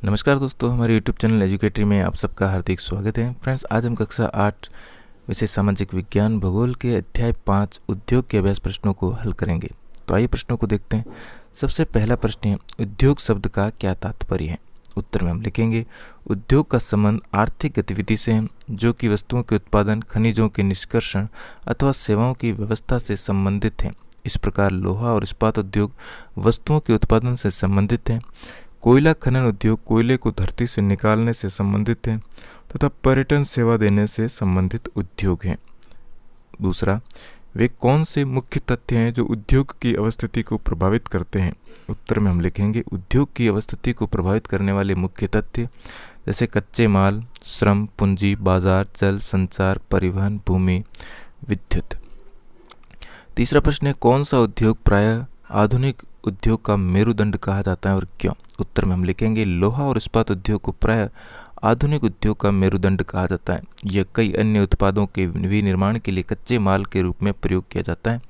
नमस्कार दोस्तों, हमारे यूट्यूब चैनल एजुकेटरी में आप सबका हार्दिक स्वागत है। फ्रेंड्स, आज हम कक्षा 8 विषय सामाजिक विज्ञान भूगोल के अध्याय 5 उद्योग के अभ्यास प्रश्नों को हल करेंगे। तो आइए प्रश्नों को देखते हैं। सबसे पहला प्रश्न है, उद्योग शब्द का क्या तात्पर्य है। उत्तर में हम लिखेंगे, उद्योग का संबंध आर्थिक गतिविधि से है जो कि वस्तुओं के उत्पादन, खनिजों के निष्कर्षण अथवा सेवाओं की व्यवस्था से संबंधित है। इस प्रकार लोहा और इस्पात उद्योग वस्तुओं के उत्पादन से संबंधित है। कोयला खनन उद्योग कोयले को धरती से निकालने से संबंधित है तथा पर्यटन सेवा देने से संबंधित उद्योग हैं। दूसरा, वे कौन से मुख्य तथ्य हैं जो उद्योग की अवस्थिति को प्रभावित करते हैं। उत्तर में हम लिखेंगे, उद्योग की अवस्थिति को प्रभावित करने वाले मुख्य तथ्य जैसे कच्चे माल, श्रम, पूंजी, बाजार, जल संचार, परिवहन, भूमि, विद्युत। तीसरा प्रश्न है, कौन सा उद्योग प्रायः आधुनिक उद्योग का मेरुदंड कहा जाता है और क्यों। उत्तर में हम लिखेंगे, लोहा और इस्पात उद्योग को प्रायः आधुनिक उद्योग का मेरुदंड कहा जाता है। यह कई अन्य उत्पादों के विनिर्माण के लिए कच्चे माल के रूप में प्रयोग किया जाता है,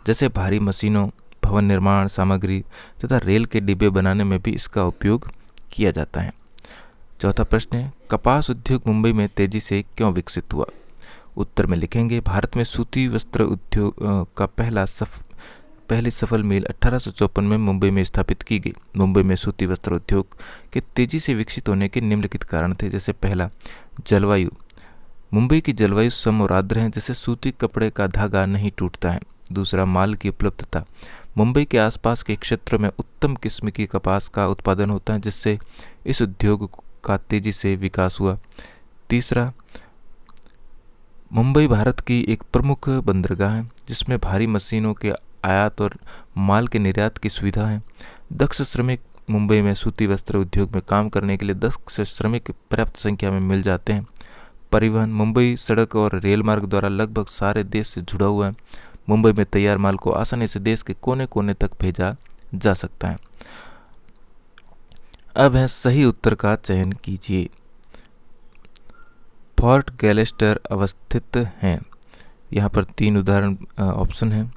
जैसे भारी मशीनों, भवन निर्माण सामग्री तथा रेल के डिब्बे बनाने में भी इसका उपयोग किया जाता है। चौथा प्रश्न है, कपास उद्योग मुंबई में तेजी से क्यों विकसित हुआ। उत्तर में लिखेंगे, भारत में सूती वस्त्र उद्योग का पहली सफल मिल 1854 में मुंबई में स्थापित की गई। मुंबई में सूती वस्त्र उद्योग के तेजी से विकसित होने के निम्नलिखित कारण थे। जैसे पहला, जलवायु। मुंबई की जलवायु सम और आर्द्र है, जैसे सूती कपड़े का धागा नहीं टूटता है। दूसरा, माल की उपलब्धता। मुंबई के आसपास के क्षेत्र में उत्तम किस्म की कपास का उत्पादन होता है, जिससे इस उद्योग का तेजी से विकास हुआ। तीसरा, मुंबई भारत की एक प्रमुख बंदरगाह है, जिसमें भारी मशीनों के आयात और माल के निर्यात की सुविधा है। दक्ष श्रमिक मुंबई में सूती वस्त्र उद्योग में काम करने के लिए दक्ष श्रमिक पर्याप्त संख्या में मिल जाते हैं। परिवहन। मुंबई सड़क और रेल मार्ग द्वारा लगभग सारे देश से जुड़ा हुआ है। मुंबई में तैयार माल को आसानी से देश के कोने कोने तक भेजा जा सकता है। अब है सही उत्तर का चयन कीजिए। फोर्ट गैलेस्टर अवस्थित हैं। यहाँ पर 3 उदाहरण ऑप्शन हैं।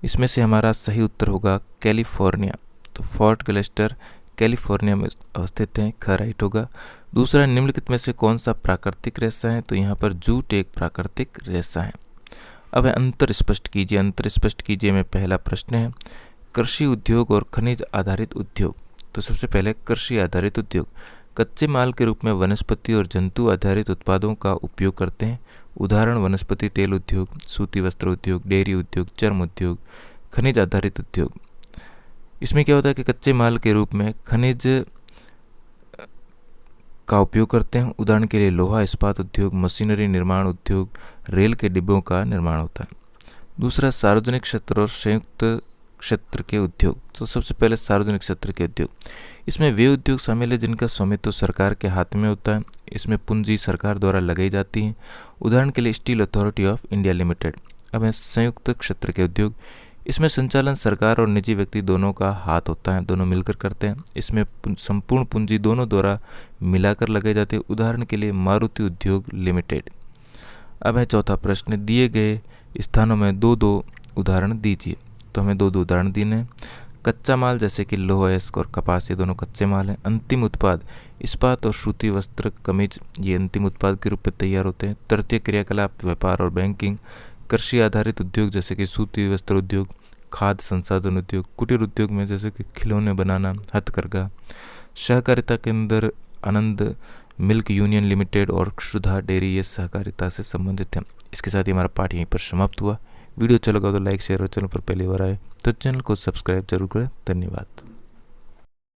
इसमें से हमारा सही उत्तर होगा कैलिफोर्निया। तो फोर्ट गैलेस्टर कैलिफोर्निया में अवस्थित है, ख राइट होगा। दूसरा, निम्नलिखित में से कौन सा प्राकृतिक रेशा है। तो यहाँ पर जूट एक प्राकृतिक रेशा है। अब अंतर स्पष्ट कीजिए। अंतर स्पष्ट कीजिए में पहला प्रश्न है, कृषि उद्योग और खनिज आधारित उद्योग। तो सबसे पहले कृषि आधारित उद्योग कच्चे माल के रूप में वनस्पति और जंतु आधारित उत्पादों का उपयोग करते हैं। उदाहरण, वनस्पति तेल उद्योग, सूती वस्त्र उद्योग, डेयरी उद्योग, चर्म उद्योग। खनिज आधारित उद्योग, इसमें क्या होता है कि कच्चे माल के रूप में खनिज का उपयोग करते हैं। उदाहरण के लिए लोहा इस्पात उद्योग, मशीनरी निर्माण उद्योग, रेल के डिब्बों का निर्माण होता है। दूसरा, सार्वजनिक क्षेत्र और संयुक्त क्षेत्र के उद्योग। तो सबसे पहले सार्वजनिक क्षेत्र के उद्योग, इसमें वे उद्योग शामिल है जिनका स्वामित्व सरकार के हाथ में होता है। इसमें पूंजी सरकार द्वारा लगाई जाती है। उदाहरण के लिए steel authority of India limited. अब है संयुक्त क्षेत्र के उद्योग, इसमें संचालन सरकार और निजी व्यक्ति दोनों का हाथ होता है, दोनों मिलकर करते हैं। इसमें संपूर्ण पूंजी दोनों द्वारा मिलाकर लगाई जाती है। उदाहरण के लिए मारुति उद्योग लिमिटेड। अब है चौथा प्रश्न, दिए गए स्थानों में 2-2 उदाहरण दीजिए। तो हमें 2-2 उदाहरण दिए हैं। कच्चा माल जैसे कि लोहा और कपास, ये दोनों कच्चे माल हैं। अंतिम उत्पाद इस्पात और सूती वस्त्र कमीज, ये अंतिम उत्पाद के रूप में तैयार होते हैं। तृतीय क्रियाकलाप व्यापार और बैंकिंग। कृषि आधारित उद्योग जैसे कि सूती वस्त्र उद्योग, खाद्य संसाधन उद्योग। कुटीर उद्योग में जैसे कि खिलौने बनाना, हथकरघा। सहकारिता के अंदर आनंद मिल्क यूनियन लिमिटेड और सुधा डेयरी, ये सहकारिता से संबंधित हैं। इसके साथ ही हमारा पाठ यहीं पर समाप्त हुआ। वीडियो अच्छा लगा तो लाइक शेयर और चैनल पर पहली बार आए तो चैनल को सब्सक्राइब जरूर करें। धन्यवाद।